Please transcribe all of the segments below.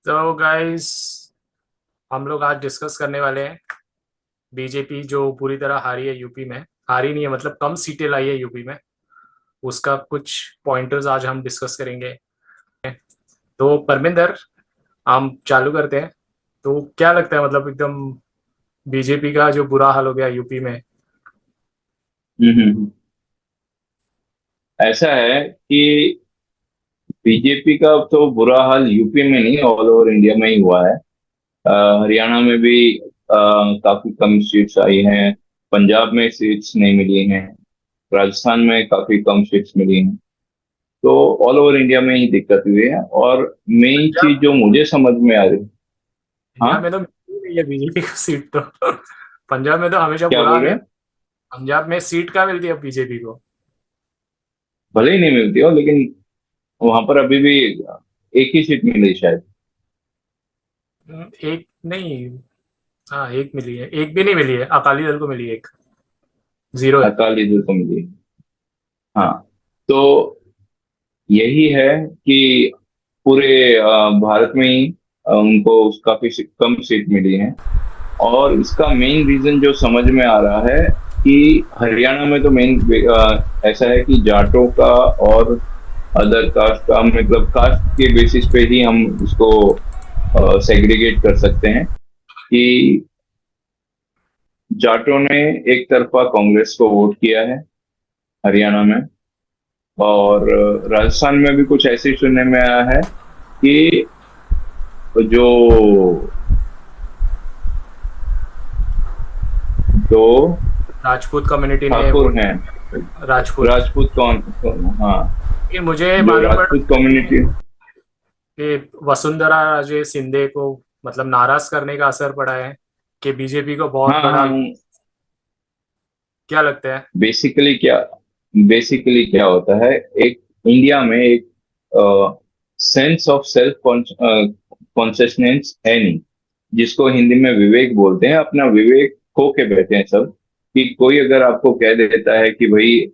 तो गाइस, हम लोग आज डिस्कस करने वाले हैं बीजेपी जो पूरी तरह हारी है यूपी में। हारी नहीं है, मतलब कम सीटें लाई है यूपी में। उसका कुछ पॉइंटर्स आज हम डिस्कस करेंगे। तो परमिंदर, हम चालू करते हैं। तो क्या लगता है, मतलब एकदम बीजेपी का जो बुरा हाल हो गया यूपी में। हम्म। ऐसा है कि बीजेपी का तो बुरा हाल यूपी में नहीं, ऑल ओवर इंडिया में ही हुआ है। हरियाणा में भी काफी कम सीट्स आई हैं। पंजाब में सीट्स नहीं मिली हैं। राजस्थान में काफी कम सीट्स मिली हैं। तो ऑल ओवर इंडिया में ही दिक्कत हुई है। और मेन चीज पंजाब जो मुझे समझ में आ रही। इंडिया में हाँ, तो मिली नहीं है बीजेपी को सीट तो। पंजाब में तो हमेशा क्या बुरा बोल हाल रहे है। हैं? पंजाब में सीट कहाँ मिलती है बीजेपी को। भले ही नहीं मिलती हो, लेकिन वहां पर अभी भी एक ही सीट मिली शायद। एक नहीं। हाँ, एक मिली है, एक भी नहीं मिली है, अकाली दल को मिली है एक। जीरो है। अकाली दल को मिली है। हाँ, तो यही है कि पूरे भारत में ही उनको काफी कम सीट मिली है। और इसका मेन रीजन जो समझ में आ रहा है कि हरियाणा में तो मेन ऐसा है कि जाटों का और अदर कास्ट का, मतलब कास्ट के बेसिस पे ही हम इसको सेग्रीगेट कर सकते हैं कि जाटों ने एक तरफा कांग्रेस को वोट किया है हरियाणा में। और राजस्थान में भी कुछ ऐसे सुनने में आया है कि जो जो राजपूत कम्युनिटी ने ठाकुर वोट। हैं, राजपूत। राजपूत हाँ, ये मुझे जो मालूम पड़ा राजपूत कम्युनिटी। कि वसुंधरा राजे सिंधे को मतलब नाराज करने का असर पड़ा है कि बीजेपी को बहुत हाँ बड़ा। हाँ, क्या लगता है। बेसिकली क्या होता है, एक इंडिया में एक सेंस ऑफ सेल्फ कॉन्शियसनेस है नहीं, जिसको हिंदी में विवेक बोलते हैं। अपना विवेक खो के बैठे हैं सब। कि कोई अगर आपको कह देता है कि भाई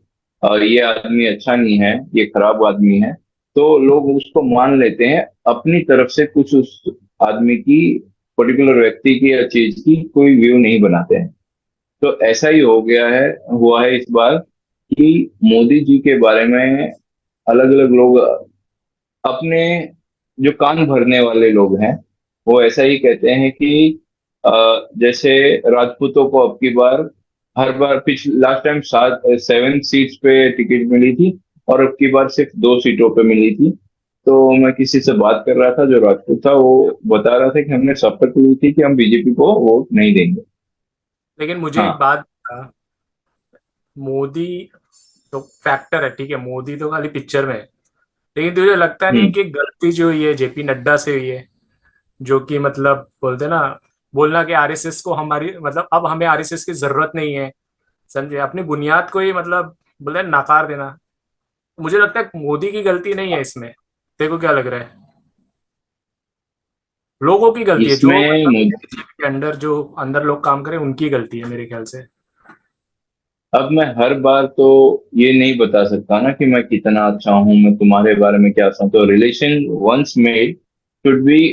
ये आदमी अच्छा नहीं है, ये खराब आदमी है, तो लोग उसको मान लेते हैं। अपनी तरफ से कुछ उस आदमी की, पर्टिकुलर व्यक्ति की या चीज की कोई व्यू नहीं बनाते हैं। तो ऐसा ही हो गया है, हुआ है इस बार कि मोदी जी के बारे में अलग अलग लोग, अपने जो कान भरने वाले लोग हैं, वो ऐसा ही कहते हैं कि जैसे राजपूतों को अब की बार, हर बार पिछले लास्ट टाइम 7 सीट्स पे टिकट मिली थी, और अब की बार सिर्फ 2 सीटों पे मिली थी। तो मैं किसी से बात कर रहा था जो राजपूत था, वो बता रहा था कि हमने शपथ ली थी कि हम बीजेपी को वोट नहीं देंगे। लेकिन मुझे एक हाँ। बात मोदी तो फैक्टर है, ठीक है, मोदी तो खाली पिक्चर में है। लेकिन तुझे लगता नहीं हम्म। कि गलती जो हुई है जेपी नड्डा से हुई है, जो कि मतलब बोलते ना, बोलना कि आरएसएस को हमारी मतलब अब हमें आरएसएस की जरूरत नहीं है। समझे, अपनी बुनियाद को ही मतलब बोलते हैं नकार देना। मुझे लगता है मोदी की गलती नहीं है इसमें। तेरे को क्या लग रहा है। लोगों की गलती है, जो इसमें मतलब मुझ बीजेपी के अंदर जो अंदर लोग काम करें उनकी गलती है मेरे ख्याल से। अब मैं हर बार तो ये नहीं बता सकता ना कि मैं कितना अच्छा हूं, मैं तुम्हारे बारे में क्या समझता हूँ। Relation once made should be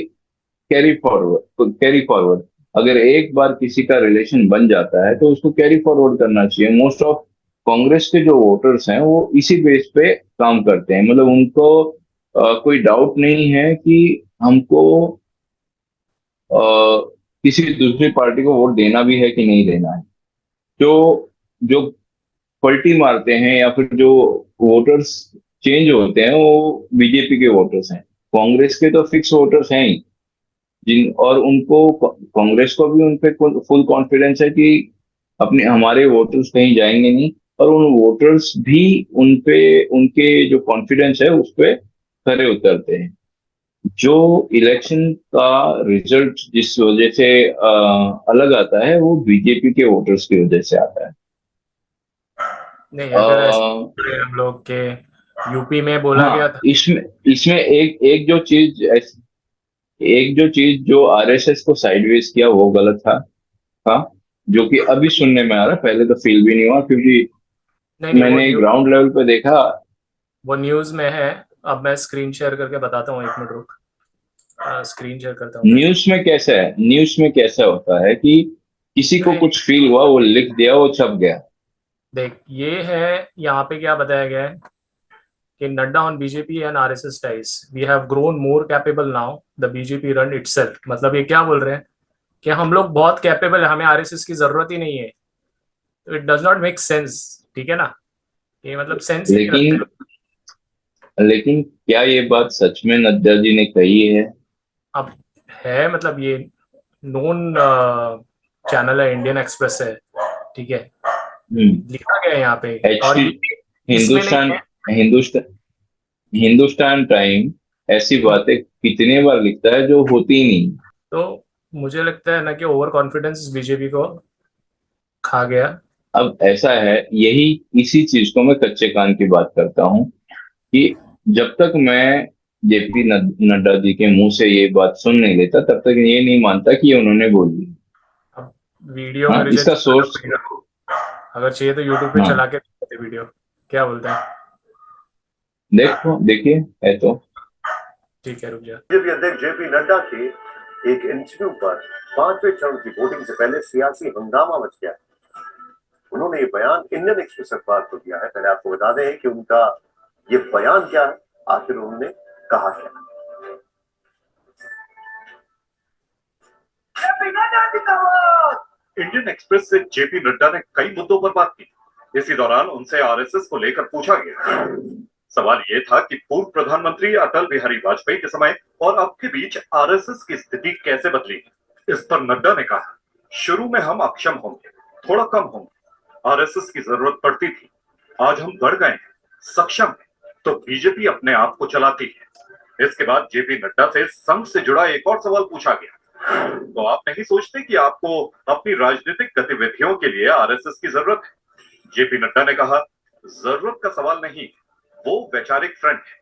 carry forward. अगर एक बार किसी का रिलेशन बन जाता है तो उसको कैरी फॉरवर्ड करना चाहिए। मोस्ट ऑफ कांग्रेस के जो वोटर्स हैं वो इसी बेस पे काम करते हैं। मतलब उनको कोई डाउट नहीं है कि हमको अ, किसी दूसरी पार्टी को वोट देना भी है कि नहीं देना है। जो जो पलटी मारते हैं या फिर जो वोटर्स चेंज होते हैं, वो बीजेपी के वोटर्स हैं। कांग्रेस के तो फिक्स वोटर्स हैं ही। जिन और उनको कांग्रेस को भी उन पे फुल कॉन्फिडेंस है कि अपने हमारे वोटर्स कहीं जाएंगे नहीं। और उन वोटर्स भी उन पे, उनके जो कॉन्फिडेंस है उस पे खरे उतरते हैं। जो इलेक्शन का रिजल्ट जिस वजह से अलग आता है, वो बीजेपी के वोटर्स की वजह से आता है। नहीं, अ, अगर ऐसे हम लोग के यूपी में बोला हाँ, गया था। इसमें इसमें एक जो चीज जो आरएसएस को साइडवेज किया वो गलत था। हाँ, जो कि अभी सुनने में आ रहा है, पहले तो फील भी नहीं हुआ क्योंकि नहीं नहीं, मैंने ग्राउंड लेवल पे देखा। वो न्यूज में है। अब मैं स्क्रीन शेयर करके बताता हूँ, एक मिनट रुक। स्क्रीन शेयर करता हूँ मैं। न्यूज में कैसा होता है कि किसी को नहीं, कुछ फील हुआ, वो लिख दिया, वो छप गया। देख ये है, यहाँ पे क्या बताया गया है कि Nadda on BJP and RSS ties we have grown more capable now the BJP run itself. मतलब ये क्या बोल रहे हैं कि हम लोग बहुत कैपेबल है, हमें आरएसएस की जरूरत ही नहीं है। तो it does not make sense, ठीक है ना, ये मतलब सेंस ही नहीं रखते लेकिन लोग। लेकिन क्या ये बात सच में नड्डा जी ने कही है? अब है, मतलब ये नोन चैनल है, इंडियन एक्सप्रेस है, ठीक है, हम्म। लिखा गया है यहाँ पे। और एचटी ये इसमें नहीं हिंदुस्तान है। हिंदुस्तान हिंदुस्तान टाइम ऐसी बातें कितने बार लिखता है जो होती ही नहीं। तो मुझे लगता है ना कि ओवर कॉन्फिडेंस बीजेपी को खा गया। अब ऐसा है, यही इसी चीज को मैं कच्चे कान की बात करता हूँ कि जब तक मैं जेपी नड्डा जी के मुंह से ये बात सुन नहीं लेता, तब तक ये नहीं मानता कि ये उन्होंने बोली। अब वीडियो हाँ, मेरे से इसका चलाना सोर्स। पड़ेगा, अगर चाहिए तो यूट्यूब पे हाँ, चला के देखते वीडियो। क्या बोलते हैं? देखो, देखिए, है तो। ठीक है, रुक जा। बीजेपी अध्यक्ष जेपी नड्डा के एक इंटरव्यू पर 5वें चरण की वोटिंग से पहले सियासी हंगामा मच गया। उन्होंने ये बयान इंडियन एक्सप्रेस अखबार को दिया है। पहले आपको बता दें कि उनका ये बयान क्या है, आखिर उन्होंने कहा क्या। इंडियन एक्सप्रेस से जेपी नड्डा ने कई मुद्दों पर बात की। इसी दौरान उनसे आरएसएस को लेकर पूछा गया। सवाल ये था कि पूर्व प्रधानमंत्री अटल बिहारी वाजपेयी के समय और अब के बीच आरएसएस की स्थिति कैसे बदली है। इस पर नड्डा ने कहा, शुरू में हम अक्षम होंगे, थोड़ा कम होंगे, आरएसएस की जरूरत पड़ती थी। आज हम बढ़ गए हैं, सक्षम हैं, तो बीजेपी अपने आप को चलाती है। इसके बाद जेपी नड्डा से संघ से जुड़ा एक और सवाल पूछा गया, तो आप नहीं सोचते कि आपको अपनी राजनीतिक गतिविधियों के लिए आरएसएस की जरूरत है? जेपी नड्डा ने कहा, जरूरत का सवाल नहीं, वो वैचारिक फ्रंट है,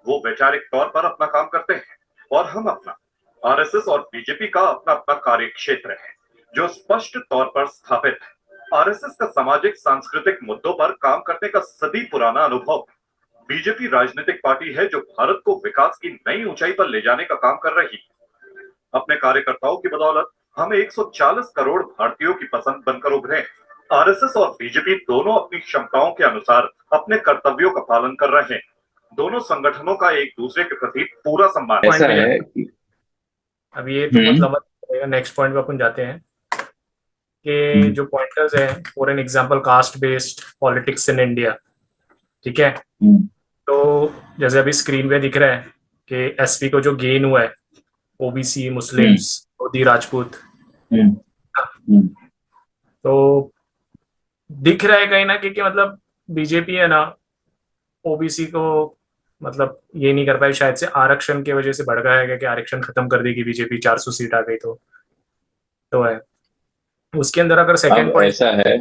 वो वैचारिक तौर पर अपना काम करते हैं और हम अपना। आरएसएस और बीजेपी का अपना अपना कार्य क्षेत्र है जो स्पष्ट तौर पर स्थापित है। आरएसएस का सामाजिक सांस्कृतिक मुद्दों पर काम करने का सदी पुराना अनुभव है। बीजेपी राजनीतिक पार्टी है जो भारत को विकास की नई ऊंचाई पर ले जाने का काम कर रही है। अपने कार्यकर्ताओं की बदौलत हम 140 करोड़ भारतीयों की पसंद बनकर उभरे हैं। आरएसएस और बीजेपी दोनों अपनी क्षमताओं के अनुसार अपने कर्तव्यों का पालन कर रहे हैं। दोनों संगठनों का एक दूसरे के प्रति पूरा सम्मान है। ऐसा पॉइंट पे है जाते कि हैं। अब ये तो बहुत हम्म। लंबा चलेगा, नेक्स्ट पॉइंट पे अपन जाते हैं कि हम्म। जो पॉइंटर्स है, for an example caste based politics in India, ठीक है। हम्म। तो जैसे अभी स्क्रीन पे दिख रहा है कि एसपी को जो गेन हुआ है, ओबीसी, हम्म। मुस्लिम्स, मोदी, राजपूत, हम्म। हम्म। तो दिख रहा है कहीं ना कि मतलब बीजेपी है ना, ओबीसी को मतलब ये नहीं कर पाई, शायद से आरक्षण की वजह से भड़काया गया कि आरक्षण खत्म कर देगी बीजेपी, 400 सीट आ गई तो है। उसके अंदर अगर सेकंड अब पॉइंट ऐसा है,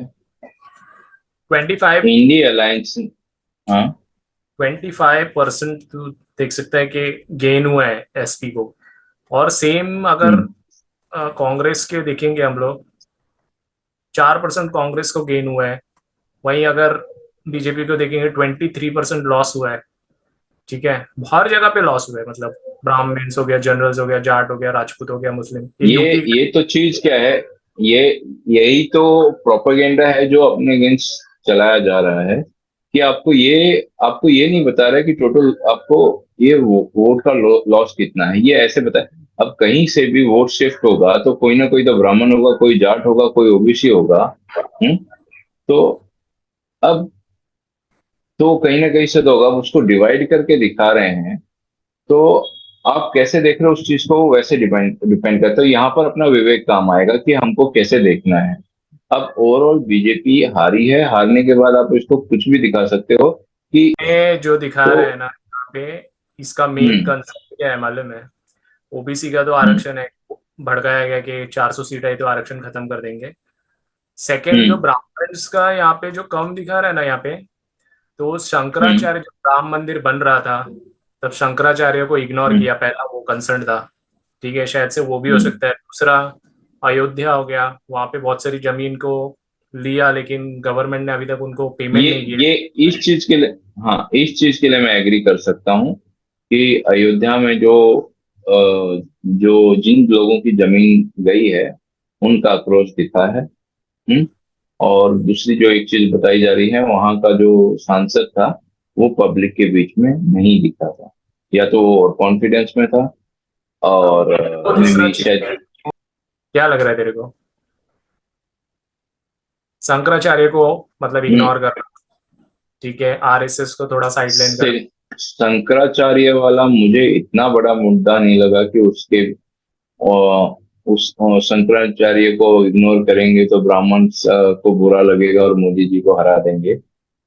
25 इंडिया अलायंस। हाँ। 25% तू देख सकता है कि गेन हुआ है एसपी को। और सेम अगर हम्म। कांग्रेस के देखेंगे हम लोग, 4% कांग्रेस को गेन हुआ है। वहीं अगर बीजेपी को देखेंगे 23% लॉस हुआ है, ठीक है। हर जगह पे लॉस हुआ है, मतलब ब्राह्मण्स हो गया, जनरल्स हो गया, जाट हो गया, राजपूत हो गया, मुस्लिम, ये ये यूपी। ये तो चीज क्या है? ये यही तो प्रोपेगेंडा है जो अपने अगेंस्ट चलाया जा रहा है कि आपको ये नहीं बता रहा है कि टोटल आपको ये वोट का लॉस कितना है, ये ऐसे बता। अब कहीं से भी वोट शिफ्ट होगा तो कोई ना कोई तो ब्राह्मण होगा, कोई जाट होगा, कोई ओबीसी होगा। तो अब तो कहीं ना कहीं से तो होगा, अब उसको डिवाइड करके दिखा रहे हैं। तो आप कैसे देख रहे हो उस चीज को, वो वैसे डिपेंड डिपेंड करता है। यहाँ पर अपना विवेक काम आएगा कि हमको कैसे देखना है। अब ओवरऑल बीजेपी हारी है, हारने के बाद आप इसको कुछ भी दिखा सकते हो कि। में जो दिखा तो रहे हैं ना यहाँ पे, इसका मेन हम्म। कंसेप्ट क्या है मालूम है? ओबीसी का तो हम्म। आरक्षण है, भड़काया गया कि 400 सीट आई तो आरक्षण खत्म कर देंगे। सेकंड, जो हम्म। ब्राह्मण्स का यहाँ पे जो कम दिखा रहा है ना यहाँ पे, तो हम्म। शंकराचार्य, जब राम मंदिर बन रहा था तब शंकराचार्य को इग्नोर हम्म। किया, पहला वो कंसर्न था, ठीक है, शायद से वो भी हो हम्म। सकता है। दूसरा, अयोध्या हो गया, वहां पे बहुत सारी जमीन को लिया लेकिन गवर्नमेंट ने अभी तक उनको पेमेंट ये नहीं किया। ये इस चीज के लिए, हाँ, इस चीज के लिए मैं एग्री कर सकता हूँ कि अयोध्या में जो जो जिन लोगों की जमीन गई है उनका आक्रोश दिखा है। हम्म। और दूसरी जो एक चीज बताई जा रही है, वहां का जो सांसद था वो पब्लिक के बीच में नहीं दिखा था, या तो वो कॉन्फिडेंस में था और वो मे तीसरा बी चीज शायद। क्या लग रहा है तेरे को? शंकराचार्य को मतलब हम्म, इग्नोर कर, ठीक है, आरएसएस को थोड़ा साइडलाइन कर। से- शंकराचार्य वाला मुझे इतना बड़ा मुद्दा नहीं लगा कि उसके उस शंकराचार्य को इग्नोर करेंगे तो ब्राह्मण को बुरा लगेगा और मोदी जी को हरा देंगे।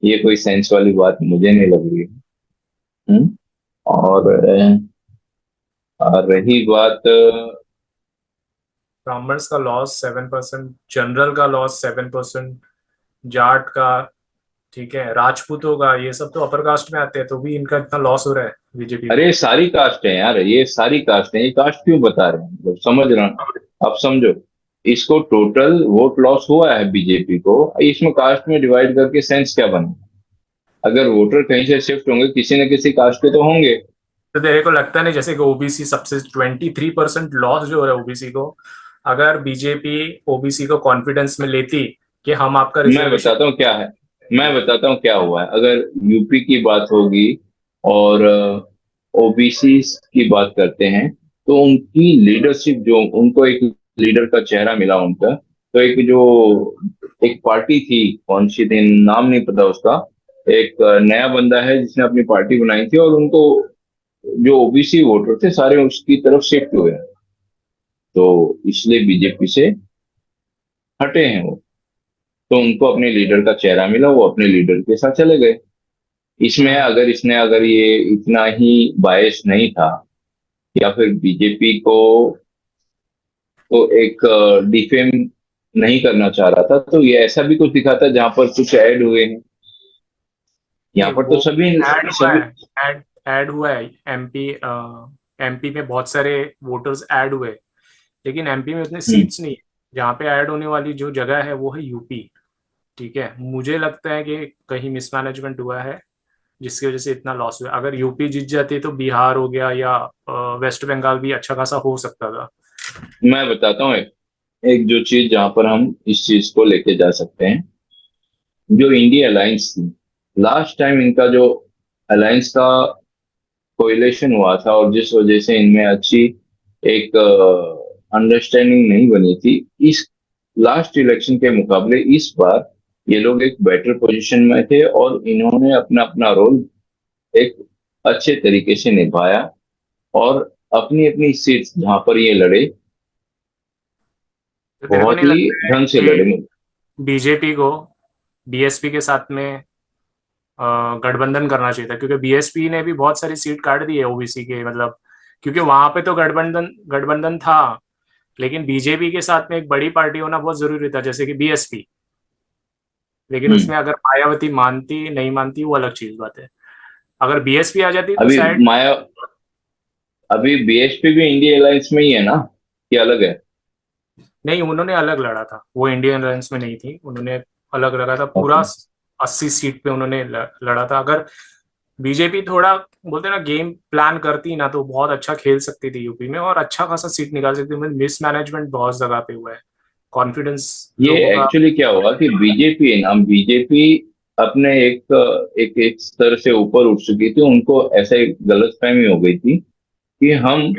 ये कोई सेंस वाली बात मुझे नहीं लग रही है। हम्म। और रही बात ब्राह्मण्स का लॉस 7%, जनरल का लॉस 7%, जाट का, ठीक है, राजपूतों का, ये सब तो अपर कास्ट में आते हैं, तो भी इनका इतना लॉस हो रहा है बीजेपी अरे को। सारी कास्ट है यार, ये सारी कास्ट है, ये कास्ट क्यों बता रहे हैं, मतलब समझ रहे हैं आप, समझो। इसको टोटल वोट लॉस हुआ है बीजेपी को, इसमें कास्ट में डिवाइड करके सेंस क्या बने? अगर वोटर कहीं से शिफ्ट होंगे किसी न किसी कास्ट के तो होंगे। तो तेरे को लगता नहीं जैसे कि ओबीसी सबसे 23% लॉस जो हो रहा है ओबीसी को, अगर बीजेपी ओबीसी को कॉन्फिडेंस में लेती कि हम आपका मैं रिजर्वेशन बताता हूँ क्या है, मैं देंगे। बताता हूँ क्या हुआ है। अगर यूपी की बात होगी और ओबीसी की बात करते हैं, तो उनकी लीडरशिप, जो उनको एक लीडर का चेहरा मिला उनका, तो एक जो एक पार्टी थी, कौन सी थी नाम नहीं पता उसका, एक नया बंदा है जिसने अपनी पार्टी बनाई थी और उनको जो ओबीसी वोटर थे सारे उसकी तरफ शिफ्ट हुए हैं। तो इसलिए बीजेपी से हटे हैं वो। तो उनको अपने लीडर का चेहरा मिला, वो अपने लीडर के साथ चले गए। इसमें हम्म। अगर ये इतना ही बायस नहीं था, या फिर बीजेपी को एक डिफेम नहीं करना चाह रहा था, तो ये ऐसा भी कुछ दिखाता जहां पर कुछ ऐड हुए हैं। नहीं, यहाँ पर तो वो सभी ऐड हुआ सभी है, ऐड ऐड हुआ है। एमपी एमपी में बहुत सारे वोटर्स ऐड हुए, लेकिन एमपी में उतने हम्म, सीट्स नहीं है। जहाँ पे ऐड होने वाली जो जगह है वो है यूपी। ठीक है, मुझे लगता है कि कहीं मिसमैनेजमेंट हुआ है जिसकी वजह से इतना लॉस हुआ। अगर यूपी जीत जाती तो बिहार हो गया या वेस्ट बंगाल भी अच्छा खासा हो सकता था। मैं बताता हूँ एक जो चीज जहां पर हम इस चीज को लेके जा सकते हैं, जो इंडिया अलायंस थी, लास्ट टाइम इनका जो अलायंस का कोयलेशन हुआ था और जिस वजह से इनमें अच्छी एक अंडरस्टैंडिंग नहीं बनी थी, इस लास्ट इलेक्शन के मुकाबले इस बार ये लोग एक बेटर पोजीशन में थे और इन्होंने अपना अपना रोल एक अच्छे तरीके से निभाया और अपनी अपनी सीट्स जहां पर ये लड़े तो तेरे को बहुत नहीं ही लगता है ढंग से लड़े। कि बीजेपी को बीएसपी के साथ में गठबंधन करना चाहिए था? क्योंकि बीएसपी ने भी बहुत सारी सीट काट दी है ओबीसी के, मतलब क्योंकि वहां पे तो गठबंधन गठबंधन था, लेकिन बीजेपी के साथ में एक बड़ी पार्टी होना बहुत जरूरी था जैसे कि बीएसपी। लेकिन हम्म। उसमें अगर मायावती मानती नहीं मानती वो अलग चीज बात है। अगर बीएसपी आ जाती तो अभी शायद। माया अभी बीएसपी भी इंडिया अलायंस में ही है ना, कि अलग है? नहीं, उन्होंने अलग लड़ा था, वो इंडियन अलायंस में नहीं थी, उन्होंने अलग लड़ा था पूरा। ओके। 80 सीट पे उन्होंने लड़ा था। अगर बीजेपी थोड़ा बोलते ना गेम प्लान करती ना तो बहुत अच्छा खेल सकती थी यूपी में और अच्छा खासा सीट निकाल सकती थी। मिसमैनेजमेंट बहुत जगह पे हुआ है, कॉन्फिडेंस ये लोगों का। एक्चुअली क्या हुआ कि बीजेपी है ना, बीजेपी अपने एक स्तर से ऊपर उठ चुकी थी, उनको ऐसा एक गलतफहमी हो गई थी कि हम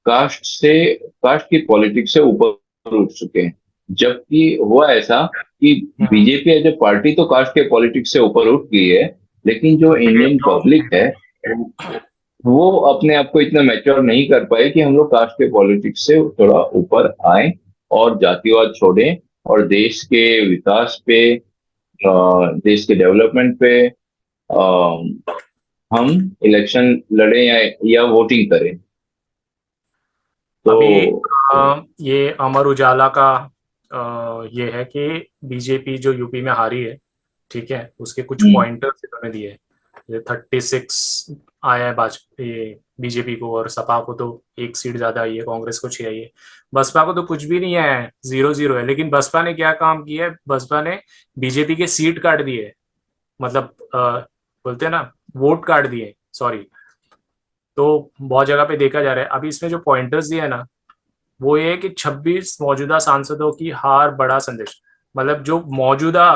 कास्ट से कास्ट की पॉलिटिक्स से ऊपर उठ चुके हैं। जबकि हुआ ऐसा कि हम्म, बीजेपी एज ए पार्टी तो कास्ट के पॉलिटिक्स से ऊपर उठ गई है, लेकिन जो लेकिन इंडियन जो पब्लिक है वो अपने आप को इतना मैच्योर नहीं कर पाए कि हम लोग कास्ट के पॉलिटिक्स से थोड़ा ऊपर आए और जातिवाद छोड़ें और देश के विकास पे, देश के डेवलपमेंट पे हम इलेक्शन लड़ें या वोटिंग करें। तो अभी ये अमर उजाला का ये है कि बीजेपी जो यूपी में हारी है, ठीक है, उसके कुछ हम्म, पॉइंटर्स इन्होंने दिए। ये 36 आया है भाजपा ये बीजेपी को, और सपा को तो एक सीट ज्यादा आई है, कांग्रेस को 6 आई है। बसपा को तो कुछ भी नहीं है, 0-0 है। लेकिन बसपा ने क्या काम किया है, बसपा ने बीजेपी के सीट काट दिए, मतलब बोलते हैं ना, वोट काट दिए, सॉरी। तो बहुत जगह पे देखा जा रहा है। अभी इसमें जो पॉइंटर्स दिए है ना, वो ये है कि 26 मौजूदा सांसदों की हार बड़ा संदेश। मतलब जो मौजूदा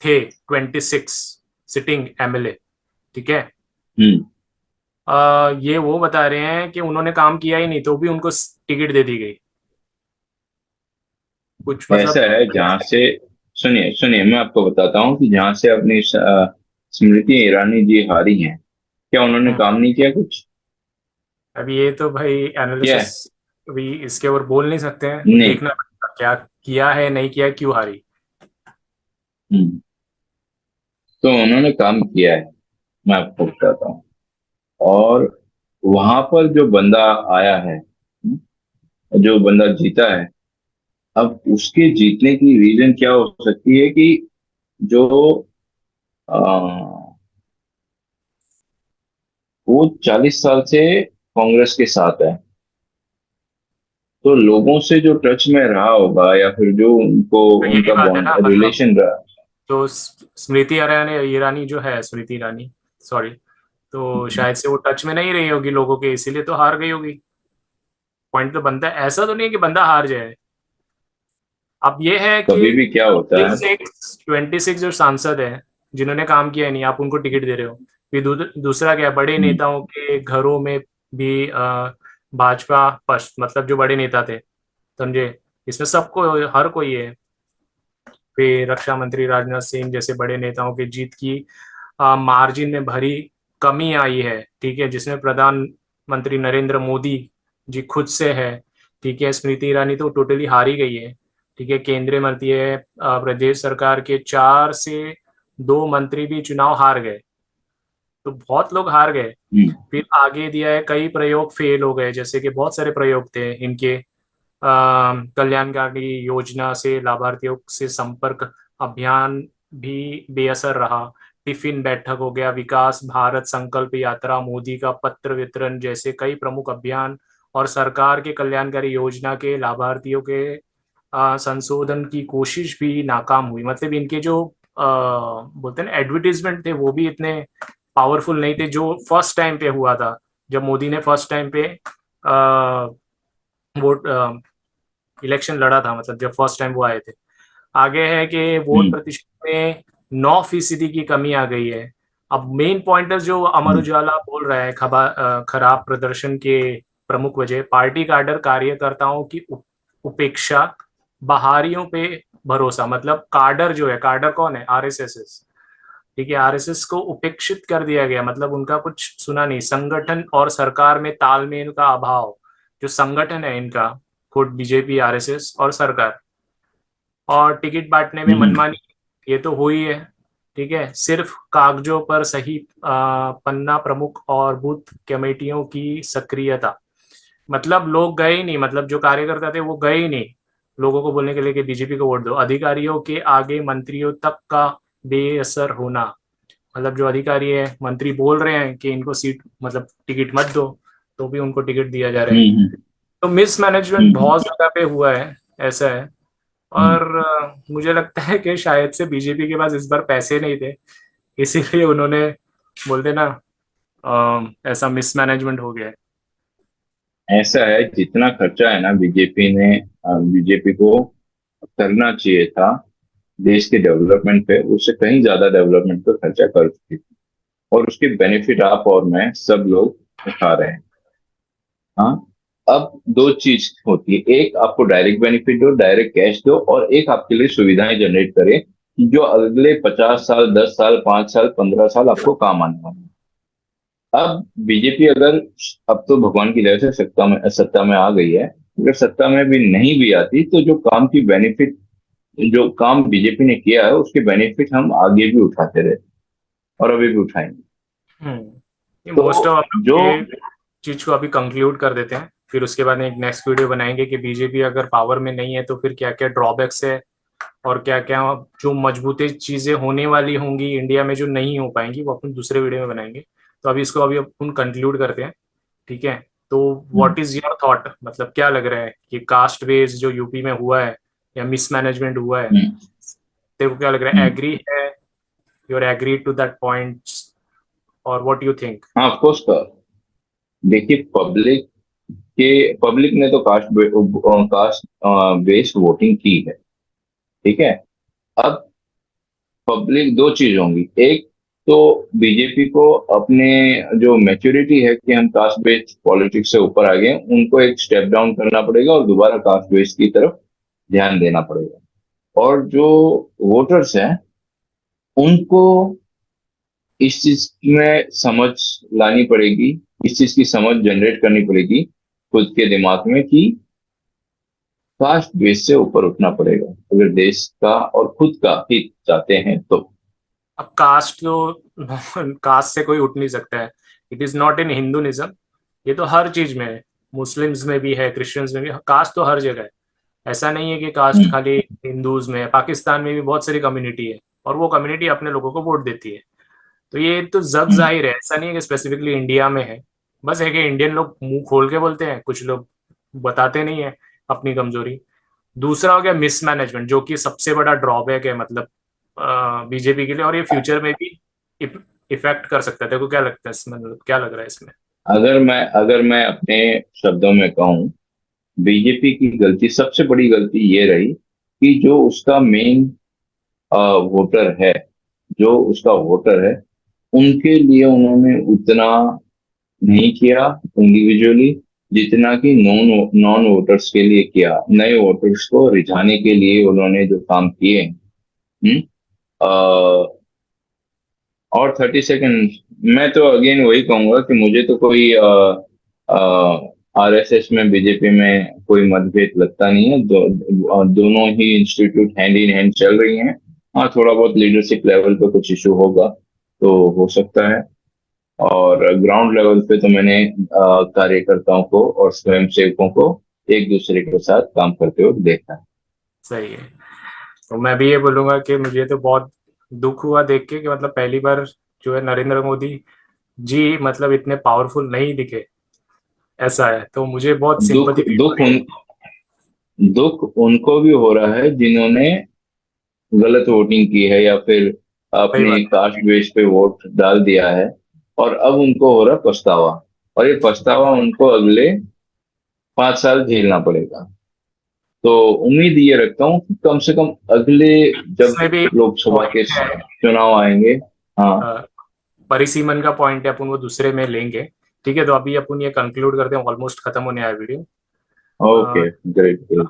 थे 26 सिटिंग एमएलए, ठीक है, हम्म। ये वो बता रहे हैं कि उन्होंने काम किया ही नहीं तो भी उनको टिकट दे दी गई। कुछ ऐसा मतलब। है जहां से, सुनिए सुनिए, मैं आपको बताता हूँ कि जहां से अपनी स्मृति ईरानी जी हारी हैं, क्या उन्होंने हम्म, काम नहीं किया कुछ? अभी ये तो भाई किया एनालिसिस, है? अभी इसके ऊपर बोल नहीं सकते हैं, नहीं। देखना पड़ेगा क्या किया है नहीं किया, क्यों हारी। हम्म। तो उन्होंने काम किया है, मैं आपको बताता हूँ। और वहां पर जो बंदा आया है, जो बंदा जीता है, अब उसके जीतने की रीजन क्या हो सकती है कि जो आ, वो 40 साल से कांग्रेस के साथ है, तो लोगों से जो टच में रहा होगा या फिर जो उनको तो यही उनका बात है बॉन्ड ना, मतलब रिलेशन रहा। जो स्मृति ईरानी ईरानी जो है, स्मृति ईरानी, सॉरी, तो शायद से वो टच में नहीं रही होगी लोगों के, इसीलिए तो हार गई होगी। पॉइंट तो बनता है, ऐसा तो नहीं है कि बंदा हार जाए। अब ये है कि कभी भी क्या होता है। 26 जो सांसद हैं जिन्होंने काम किया नहीं, आप उनको टिकट दे रहे हो। फिर दूसरा क्या, बड़े हम्म। नेताओं के घरों में भी भाजपा पक्ष, मतलब जो बड़े नेता थे, समझे, इसमें सबको, हर कोई है। फिर रक्षा मंत्री राजनाथ सिंह जैसे बड़े नेताओं की जीत की मार्जिन में भरी कमी आई है, ठीक है, जिसमें प्रधानमंत्री नरेंद्र मोदी जी खुद से है, ठीक है। स्मृति ईरानी तो टोटली हारी गई है, ठीक है। केंद्रीय मंत्री है, प्रदेश सरकार के 4 से 2 मंत्री भी चुनाव हार गए, तो बहुत लोग हार गए। हम्म। फिर आगे दिया है कई प्रयोग फेल हो गए, जैसे कि बहुत सारे प्रयोग थे इनके, कल्याणकारी योजना से लाभार्थियों से संपर्क अभियान भी बेअसर रहा। टिफिन बैठक हो गया, विकास भारत संकल्प यात्रा, मोदी का पत्र वितरण जैसे कई प्रमुख अभियान और सरकार के कल्याणकारी योजना के लाभार्थियों के संशोधन की कोशिश भी नाकाम हुई। मतलब इनके जो बोलते हैं ना एडवर्टीजमेंट थे, वो भी इतने पावरफुल नहीं थे जो फर्स्ट टाइम पे हुआ था, जब मोदी ने फर्स्ट टाइम पे वोट इलेक्शन लड़ा था, मतलब जब फर्स्ट टाइम वो आए थे। आगे है कि वोट हम्म। प्रतिशत में 9% की कमी आ गई है। अब मेन पॉइंटर जो अमर हम्म। उजाला बोल रहा है, खराब प्रदर्शन के प्रमुख वजह पार्टी काडर कार्यकर्ताओं की उपेक्षा, बाहरियों पे भरोसा। मतलब काडर जो है, काडर कौन है, आरएसएस, ठीक है, आरएसएस को उपेक्षित कर दिया गया, मतलब उनका कुछ सुना नहीं। संगठन और सरकार में तालमेल का अभाव, जो संगठन है इनका, खुद बीजेपी, आरएसएस और सरकार, और टिकट बांटने में हम्म। मनमानी, ये तो हुई है, ठीक है। सिर्फ कागजों पर सही पन्ना प्रमुख और बूथ कमेटियों की सक्रियता, मतलब लोग गए ही नहीं, मतलब जो कार्यकर्ता थे वो गए ही नहीं लोगों को बोलने के लिए कि बीजेपी को वोट दो। अधिकारियों के आगे मंत्रियों तक का बेअसर होना, मतलब जो अधिकारी है, मंत्री बोल रहे हैं कि इनको सीट, मतलब टिकट मत दो, तो भी उनको टिकट दिया जा रहा है। हम्म। तो मिसमैनेजमेंट हम्म। बहुत जगह पे हुआ है, ऐसा है। हम्म। और मुझे लगता है कि शायद से बीजेपी के पास इस बार पैसे नहीं थे, इसीलिए उन्होंने, बोलते ना, ऐसा मिसमैनेजमेंट हो गया है। ऐसा है, जितना खर्चा है ना बीजेपी ने, बीजेपी को करना चाहिए था देश के डेवलपमेंट पे, उससे कहीं ज्यादा डेवलपमेंट पे खर्चा कर चुकी थी। और उसके बेनिफिट आप और मैं सब लोग उठा रहे हैं। हाँ। अब दो चीज होती है, एक आपको डायरेक्ट बेनिफिट दो, डायरेक्ट कैश दो, और एक आपके लिए सुविधाएं जनरेट करे कि जो अगले 50 साल, 10 साल, 5 साल, 15 साल आपको काम आने वाले हैं। अब बीजेपी अगर, अब तो भगवान की दया से सत्ता में आ गई है, अगर सत्ता में भी नहीं भी आती तो जो काम की बेनिफिट, जो काम बीजेपी ने किया है उसके बेनिफिट हम आगे भी उठाते रहे और अभी भी उठाएंगे। ये तो मोस्ट ऑफ हम जो, लोग ये चीज को अभी कंक्लूड कर देते हैं, फिर उसके बाद एक नेक्स्ट वीडियो बनाएंगे कि बीजेपी अगर पावर में नहीं है तो फिर क्या क्या ड्रॉबैक्स है, और क्या क्या जो मजबूती चीजें होने वाली होंगी इंडिया में जो नहीं हो पाएंगी, वो अपन दूसरे वीडियो में बनाएंगे। तो अभी इसको अभी अपन कंक्लूड करते हैं, ठीक है। तो व्हाट इज योर थॉट, मतलब क्या लग रहा है कि कास्ट बेस जो यूपी में हुआ है या मिसमैनेजमेंट हुआ है, हम्म। तेरे को क्या लग रहा है, हम्म। एग्री है, you're agree to that points, और व्हाट यू थिंक? हाँ, ऑफ कोर्स। देखिए, पब्लिक ने तो कास्ट बेस्ड वोटिंग की है। ठीक है। अब पब्लिक दो चीज होंगी। एक तो बीजेपी को अपने जो मैच्योरिटी है कि हम कास्ट बेस्ड पॉलिटिक्स से ऊपर आ गए, उनको एक स्टेप डाउन करना पड़ेगा और दोबारा कास्ट बेस्ड की तरफ ध्यान देना पड़ेगा। और जो वोटर्स हैं उनको इस चीज में समझ लानी पड़ेगी, इस चीज की समझ जनरेट करनी पड़ेगी खुद के दिमाग में कि कास्ट बेस से ऊपर उठना पड़ेगा अगर देश का और खुद का हित चाहते हैं तो। अब कास्ट तो कास्ट से कोई उठ नहीं सकता है। It is not in Hinduism, ये तो हर चीज में है। मुस्लिम्स में भी है, क्रिश्चियंस में भी, कास्ट तो हर जगह है। ऐसा नहीं है कि कास्ट हम्म। खाली हिंदूज में है, पाकिस्तान में भी बहुत सारी कम्युनिटी है और वो कम्युनिटी अपने लोगों को वोट देती है। तो ये तो जग हम्म। जाहिर है, ऐसा नहीं है कि स्पेसिफिकली इंडिया में है। बस है कि इंडियन लोग मुंह खोल के बोलते हैं, कुछ लोग बताते नहीं है अपनी कमजोरी। दूसरा हो गया मिसमैनेजमेंट, जो कि सबसे बड़ा ड्रॉबैक है मतलब बीजेपी के लिए, और ये फ्यूचर में भी इफेक्ट कर सकता है। देखो क्या लगता है इसमें, मतलब क्या लग रहा है इसमें? अगर मैं अपने शब्दों में कहूँ, बीजेपी की गलती, सबसे बड़ी गलती ये रही कि जो उसका वोटर है उनके लिए उन्होंने उतना नहीं किया इंडिविजुअली, जितना कि नॉन नॉन वोटर्स के लिए किया। नए वोटर्स को रिझाने के लिए उन्होंने जो काम किए। हम्म, अ, और 30 सेकंड, मैं तो अगेन वही कहूंगा कि मुझे तो कोई आरएसएस में बीजेपी में कोई मतभेद लगता नहीं है। दोनों ही इंस्टीट्यूट हैंड इन हैंड चल रही हैं। हाँ, थोड़ा बहुत लीडरशिप लेवल पे कुछ इशू होगा तो हो सकता है। और ग्राउंड लेवल पे तो मैंने कार्यकर्ताओं को और स्वयंसेवकों को एक दूसरे के साथ काम करते हुए देखा है। सही है। तो मैं भी ये बोलूंगा कि मुझे तो बहुत दुख हुआ देख के कि मतलब पहली बार जो है नरेंद्र मोदी जी मतलब इतने पावरफुल नहीं दिखे, ऐसा है। तो मुझे बहुत दुख सिंपथी फील हो दुख रही है। उन दुख उनको भी हो रहा है जिन्होंने गलत वोटिंग की है या फिर सही अपने बात है। कास्ट बेस पे वोट डाल दिया है, और अब उनको हो रहा पछतावा। और ये पछतावा उनको अगले 5 साल झेलना पड़ेगा। तो उम्मीद ये रखता हूँ कि कम से कम अगले, जब इसमें भी लोकसभा के पॉइंट है, चुनाव आएंगे। हाँ। परिसीमन का पॉइंट है, अपन वो दूसरे में लेंगे। ठीक है, तो अभी अपन ये कंक्लूड करते हैं, ऑलमोस्ट खत्म होने आया वीडियो। Okay, great great.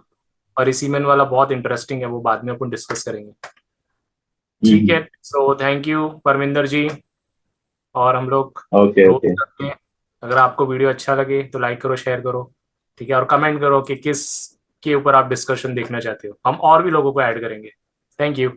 परिसीमन वाला बहुत इंटरेस्टिंग है, वो बाद में अपन डिस्कस करेंगे। ठीक हम्म। है, सो थैंक यू परमिंदर जी। और हम लोग ओके रोज ओके। करते हैं। अगर आपको वीडियो अच्छा लगे तो लाइक करो, शेयर करो। ठीक है, और कमेंट करो कि किस के ऊपर आप डिस्कशन देखना चाहते हो, हम और भी लोगों को ऐड करेंगे। Thank you.